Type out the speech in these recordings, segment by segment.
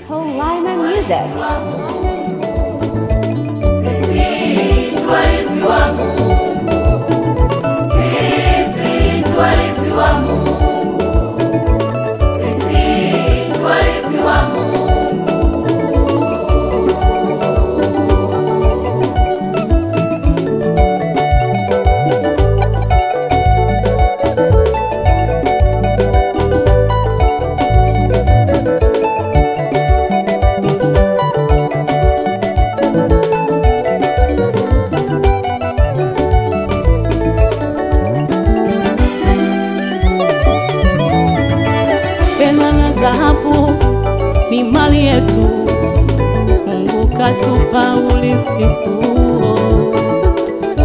Holima Music. Dhahabu ni mali yetu, Mungu katupa ulisiku.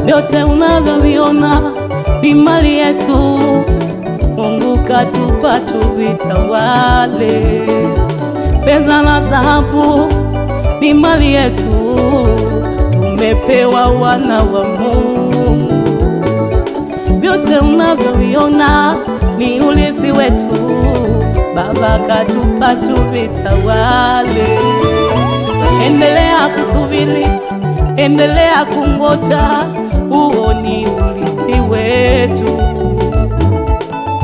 Vyote unavyoviona ni mali yetu, Mungu katupa tuvitawale. Pesa na dhahabu ni mali yetu, tumepewa wana wa Mungu. Vyote unavyoviona ni ulisi wetu, Baba katupa tuvitawale. Endelea kusubiri, endelea kungoja, huo ni ulisi wetu.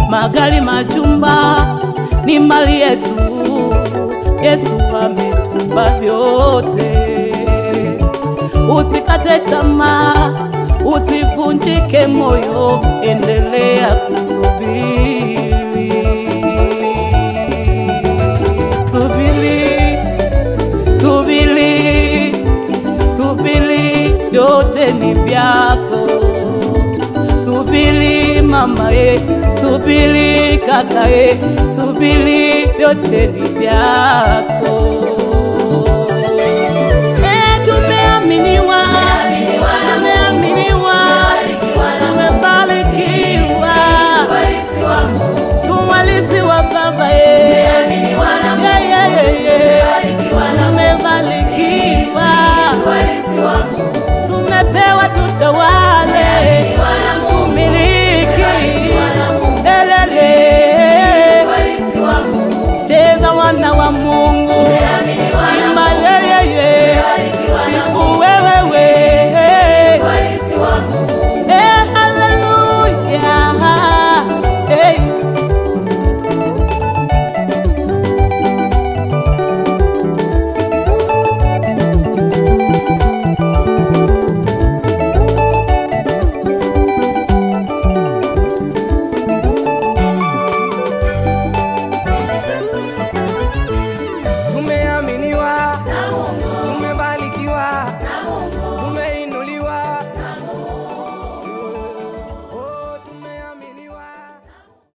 Magari, majumba ni mali yetu, Yesu ametupa vyote. Usikate tamaa, usivunjike moyo, endelea kusubiri. Subiri, yote ni vyako. Subiri mama subiri kaka subiri, yote ni vyako. Tumeaminiwa, tumebarikiwa, tumwalisi wa Baba tumepewa tutawale, umiliki, cheza wana wa Mungu.